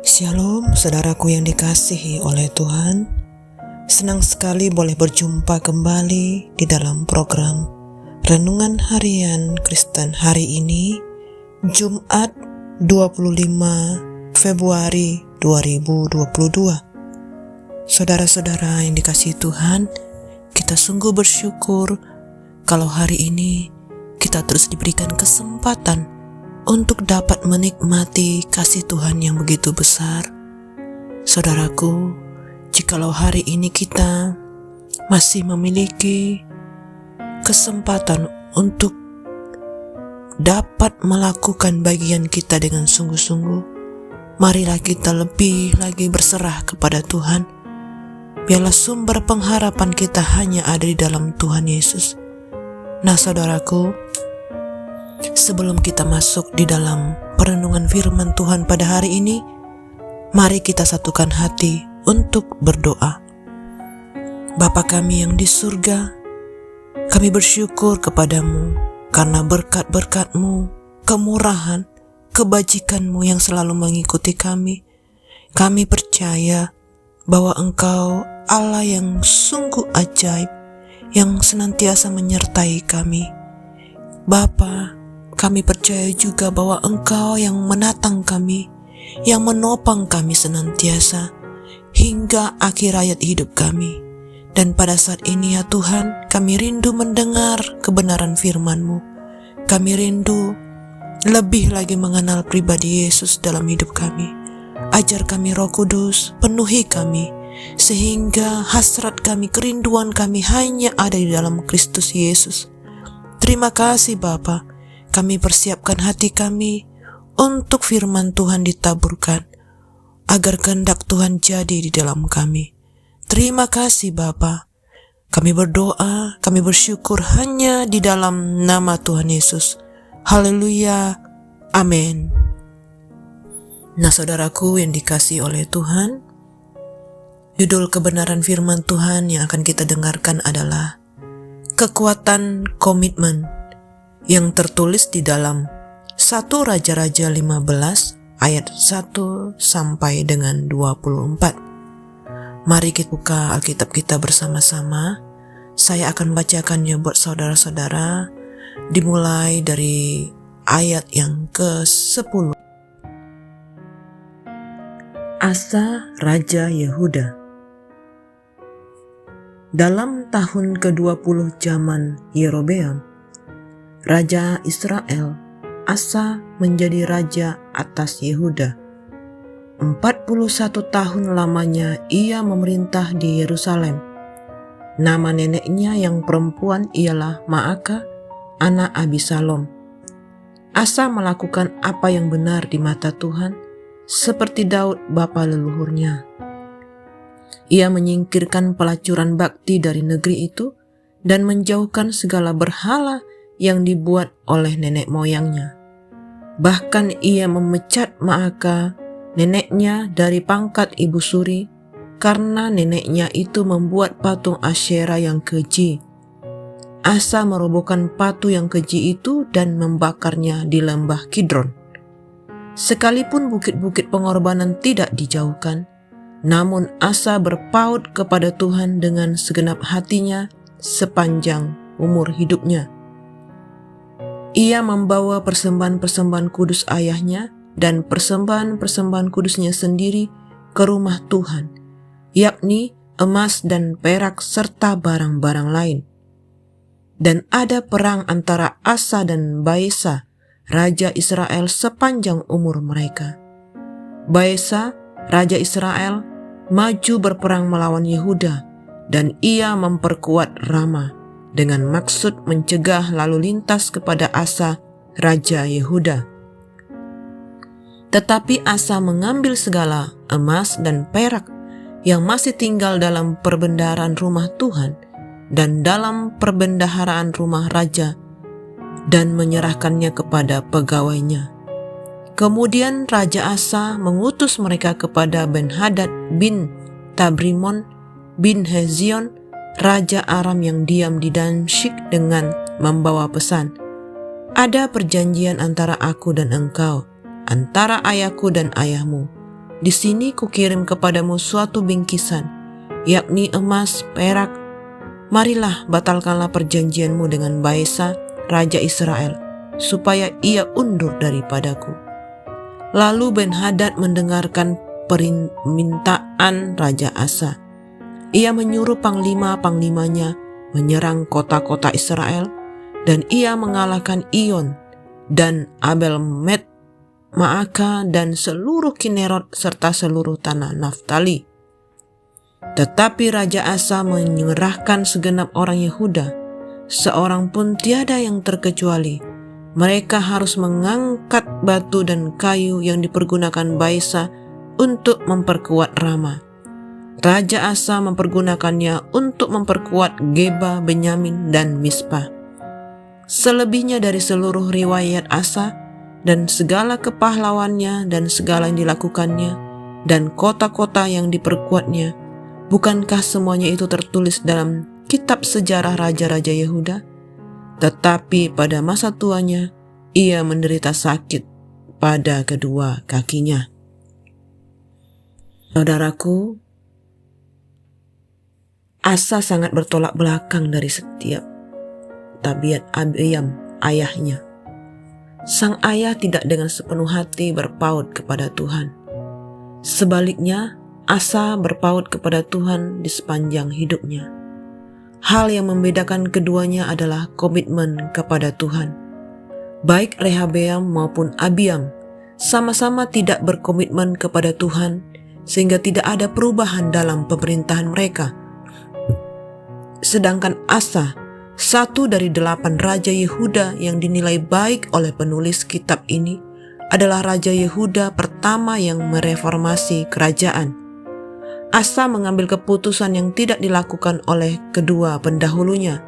Shalom, saudaraku yang dikasihi oleh Tuhan. Senang sekali boleh berjumpa kembali di dalam program Renungan Harian Kristen hari ini, Jumat 25 Februari 2022. Saudara-saudara yang dikasihi Tuhan, kita sungguh bersyukur kalau hari ini kita terus diberikan kesempatan untuk dapat menikmati kasih Tuhan yang begitu besar. Saudaraku, jikalau hari ini kita masih memiliki kesempatan untuk dapat melakukan bagian kita dengan sungguh-sungguh, marilah kita lebih lagi berserah kepada Tuhan. Biarlah sumber pengharapan kita hanya ada di dalam Tuhan Yesus. Nah, saudaraku, sebelum kita masuk di dalam perenungan firman Tuhan pada hari ini, mari kita satukan hati untuk berdoa. Bapa kami yang di surga, kami bersyukur kepadamu karena berkat-berkat-Mu, kemurahan, kebajikan-Mu yang selalu mengikuti kami. Kami percaya bahwa Engkau Allah yang sungguh ajaib, yang senantiasa menyertai kami. Bapa, kami percaya juga bahwa Engkau yang menatang kami, yang menopang kami senantiasa hingga akhir hayat hidup kami. Dan pada saat ini ya Tuhan, kami rindu mendengar kebenaran firman-Mu. Kami rindu lebih lagi mengenal pribadi Yesus dalam hidup kami. Ajar kami Roh Kudus, penuhi kami, sehingga hasrat kami, kerinduan kami hanya ada di dalam Kristus Yesus. Terima kasih Bapa. Kami persiapkan hati kami untuk firman Tuhan ditaburkan, agar kehendak Tuhan jadi di dalam kami. Terima kasih Bapa. Kami berdoa, kami bersyukur hanya di dalam nama Tuhan Yesus. Haleluya. Amin. Nah, saudaraku yang dikasihi oleh Tuhan, judul kebenaran firman Tuhan yang akan kita dengarkan adalah Kekuatan Komitmen, yang tertulis di dalam 1 Raja-Raja 15 ayat 1 sampai dengan 24. Mari kita buka Alkitab kita bersama-sama. Saya akan bacakannya buat saudara-saudara, dimulai dari ayat yang ke-10. Asa Raja Yehuda. Dalam tahun ke-20 zaman Yerobeam, Raja Israel, Asa menjadi raja atas Yehuda. 41 tahun lamanya ia memerintah di Yerusalem. Nama neneknya yang perempuan ialah Maaka, anak Abisalom. Asa melakukan apa yang benar di mata Tuhan, seperti Daud bapa leluhurnya. Ia menyingkirkan pelacuran bakti dari negeri itu dan menjauhkan segala berhala yang dibuat oleh nenek moyangnya. Bahkan ia memecat Maaka, neneknya, dari pangkat ibu suri, karena neneknya itu membuat patung Asyera yang keji. Asa merobohkan patung yang keji itu dan membakarnya di lembah Kidron. Sekalipun bukit-bukit pengorbanan tidak dijauhkan, namun Asa berpaut kepada Tuhan dengan segenap hatinya sepanjang umur hidupnya. Ia membawa persembahan-persembahan kudus ayahnya dan persembahan-persembahan kudusnya sendiri ke rumah Tuhan, yakni emas dan perak serta barang-barang lain. Dan ada perang antara Asa dan Baesa, Raja Israel sepanjang umur mereka. Baesa, Raja Israel, maju berperang melawan Yehuda, dan ia memperkuat Rama, dengan maksud mencegah lalu lintas kepada Asa, Raja Yehuda. Tetapi Asa mengambil segala emas dan perak yang masih tinggal dalam perbendaharaan rumah Tuhan dan dalam perbendaharaan rumah raja, dan menyerahkannya kepada pegawainya. Kemudian Raja Asa mengutus mereka kepada Ben-Hadad bin Tabrimon bin Hezion, Raja Aram yang diam di Damsyik, dengan membawa pesan, "Ada perjanjian antara aku dan engkau, antara ayahku dan ayahmu. Di sini kukirim kepadamu suatu bingkisan, yakni emas, perak. Marilah batalkanlah perjanjianmu dengan Baesa, Raja Israel, supaya ia undur daripadaku. Lalu Ben-Hadad mendengarkan permintaan Raja Asa. Ia menyuruh panglima-panglimanya menyerang kota-kota Israel, dan ia mengalahkan Iyon dan Abel Maaka dan seluruh Kinerot serta seluruh tanah Naftali. Tetapi Raja Asa menyerahkan segenap orang Yehuda, seorang pun tiada yang terkecuali. Mereka harus mengangkat batu dan kayu yang dipergunakan Baesa untuk memperkuat Rama. Raja Asa mempergunakannya untuk memperkuat Geba, Benyamin, dan Mispa. Selebihnya dari seluruh riwayat Asa dan segala kepahlawannya dan segala yang dilakukannya dan kota-kota yang diperkuatnya, bukankah semuanya itu tertulis dalam kitab sejarah raja-raja Yehuda? Tetapi pada masa tuanya ia menderita sakit pada kedua kakinya. Saudaraku, Asa sangat bertolak belakang dari setiap tabiat Abiam, ayahnya. Sang ayah tidak dengan sepenuh hati berpaut kepada Tuhan. Sebaliknya, Asa berpaut kepada Tuhan di sepanjang hidupnya. Hal yang membedakan keduanya adalah komitmen kepada Tuhan. Baik Rehabeam maupun Abiam sama-sama tidak berkomitmen kepada Tuhan, sehingga tidak ada perubahan dalam pemerintahan mereka. Sedangkan Asa, satu dari 8 raja Yehuda yang dinilai baik oleh penulis kitab ini, adalah Raja Yehuda pertama yang mereformasi kerajaan. Asa mengambil keputusan yang tidak dilakukan oleh kedua pendahulunya.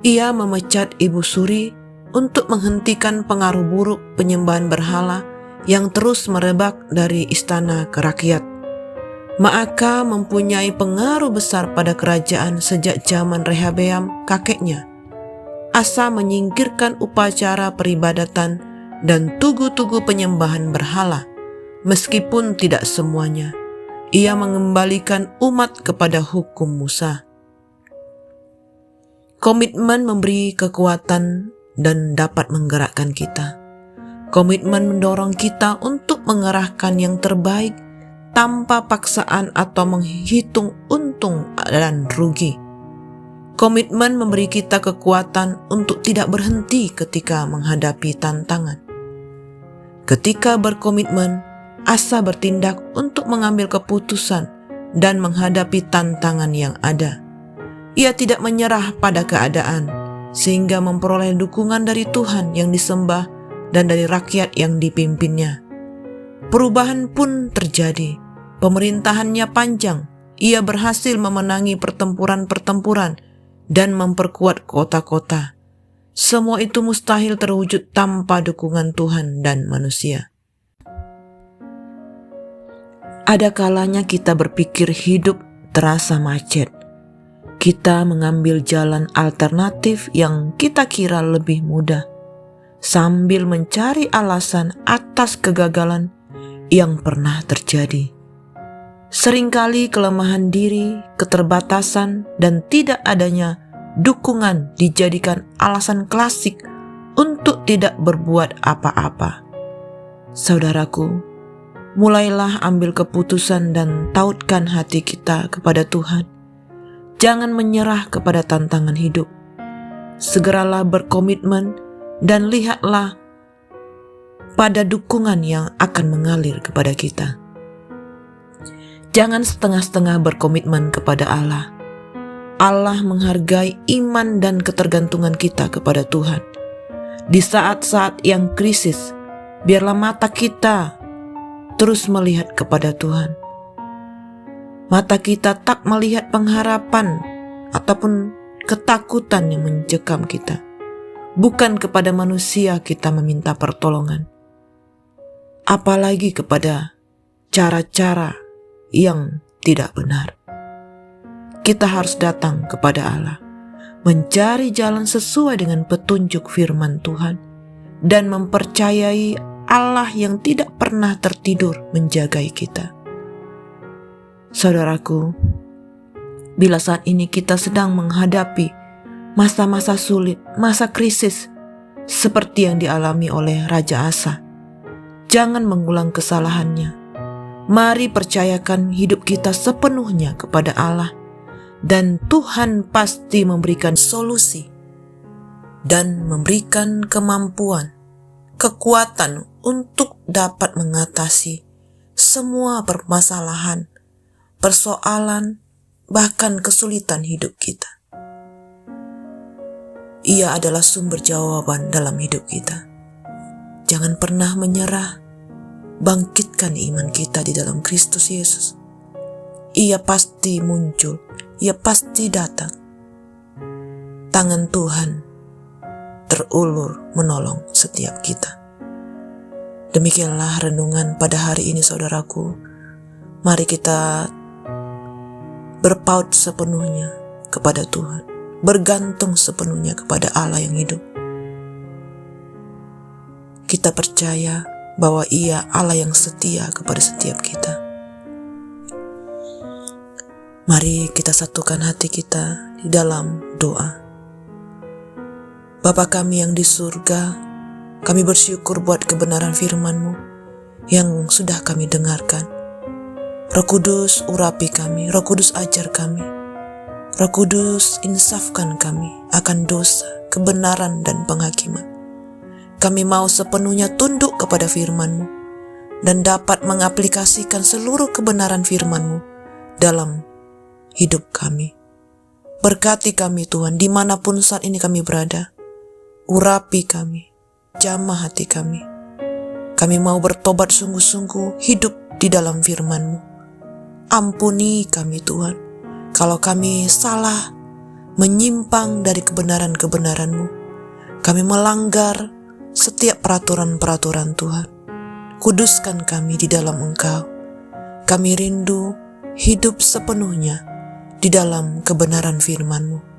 Ia memecat Ibu Suri untuk menghentikan pengaruh buruk penyembahan berhala yang terus merebak dari istana ke rakyat. Maaka mempunyai pengaruh besar pada kerajaan sejak zaman Rehabeam kakeknya. Asa menyingkirkan upacara peribadatan dan tugu-tugu penyembahan berhala, meskipun tidak semuanya. Ia mengembalikan umat kepada hukum Musa. Komitmen memberi kekuatan dan dapat menggerakkan kita. Komitmen mendorong kita untuk mengerahkan yang terbaik tanpa paksaan atau menghitung untung dan rugi. Komitmen memberi kita kekuatan untuk tidak berhenti ketika menghadapi tantangan. Ketika berkomitmen, Asa bertindak untuk mengambil keputusan dan menghadapi tantangan yang ada. Ia tidak menyerah pada keadaan, sehingga memperoleh dukungan dari Tuhan yang disembah dan dari rakyat yang dipimpinnya. Perubahan pun terjadi. Pemerintahannya panjang. Ia berhasil memenangi pertempuran-pertempuran dan memperkuat kota-kota. Semua itu mustahil terwujud tanpa dukungan Tuhan dan manusia. Ada kalanya kita berpikir hidup terasa macet. Kita mengambil jalan alternatif yang kita kira lebih mudah, sambil mencari alasan atas kegagalan yang pernah terjadi. Seringkali kelemahan diri, keterbatasan, dan tidak adanya dukungan dijadikan alasan klasik untuk tidak berbuat apa-apa. Saudaraku, mulailah ambil keputusan dan tautkan hati kita kepada Tuhan. Jangan menyerah kepada tantangan hidup. Segeralah berkomitmen dan lihatlah pada dukungan yang akan mengalir kepada kita. Jangan setengah-setengah berkomitmen kepada Allah. Allah menghargai iman dan ketergantungan kita kepada Tuhan. Di saat-saat yang krisis, biarlah mata kita terus melihat kepada Tuhan. Mata kita tak melihat pengharapan ataupun ketakutan yang mencekam kita. Bukan kepada manusia kita meminta pertolongan, apalagi kepada cara-cara yang tidak benar. Kita harus datang kepada Allah, mencari jalan sesuai dengan petunjuk firman Tuhan, dan mempercayai Allah yang tidak pernah tertidur menjagai kita. Saudaraku, bila saat ini kita sedang menghadapi masa-masa sulit, masa krisis, seperti yang dialami oleh Raja Asa, jangan mengulang kesalahannya. Mari percayakan hidup kita sepenuhnya kepada Allah, dan Tuhan pasti memberikan solusi dan memberikan kemampuan, kekuatan untuk dapat mengatasi semua permasalahan, persoalan, bahkan kesulitan hidup kita. Ia adalah sumber jawaban dalam hidup kita. Jangan pernah menyerah. Bangkitkan iman kita di dalam Kristus Yesus. Ia pasti muncul. Ia pasti datang. Tangan Tuhan terulur menolong setiap kita. Demikianlah renungan pada hari ini, saudaraku. Mari kita berpaut sepenuhnya kepada Tuhan, bergantung sepenuhnya kepada Allah yang hidup. Kita percaya bahwa Ia Allah yang setia kepada setiap kita. Mari kita satukan hati kita di dalam doa. Bapa kami yang di surga, kami bersyukur buat kebenaran firman-Mu yang sudah kami dengarkan. Roh Kudus urapi kami, Roh Kudus ajar kami. Roh Kudus insafkan kami akan dosa, kebenaran dan penghakiman. Kami mau sepenuhnya tunduk kepada firman-Mu dan dapat mengaplikasikan seluruh kebenaran firman-Mu dalam hidup kami. Berkati kami Tuhan, dimanapun saat ini kami berada. Urapi kami, jamah hati kami. Kami mau bertobat sungguh-sungguh, hidup di dalam firman-Mu. Ampuni kami Tuhan, kalau kami salah, menyimpang dari kebenaran-kebenaran-Mu. Kami melanggar setiap peraturan-peraturan Tuhan. Kuduskan kami di dalam Engkau. Kami rindu hidup sepenuhnya di dalam kebenaran firman-Mu.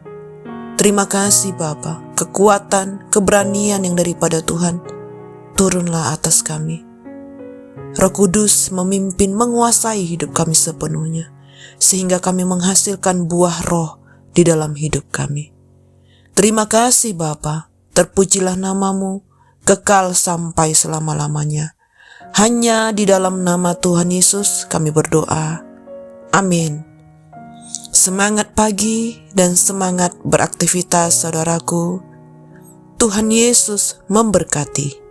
Terima kasih Bapa, kekuatan, keberanian yang daripada Tuhan turunlah atas kami. Roh Kudus memimpin, menguasai hidup kami sepenuhnya, sehingga kami menghasilkan buah roh di dalam hidup kami. Terima kasih Bapa, terpujilah nama-Mu, kekal sampai selama-lamanya. Hanya di dalam nama Tuhan Yesus kami berdoa. Amin. Semangat pagi dan semangat beraktivitas saudaraku. Tuhan Yesus memberkati.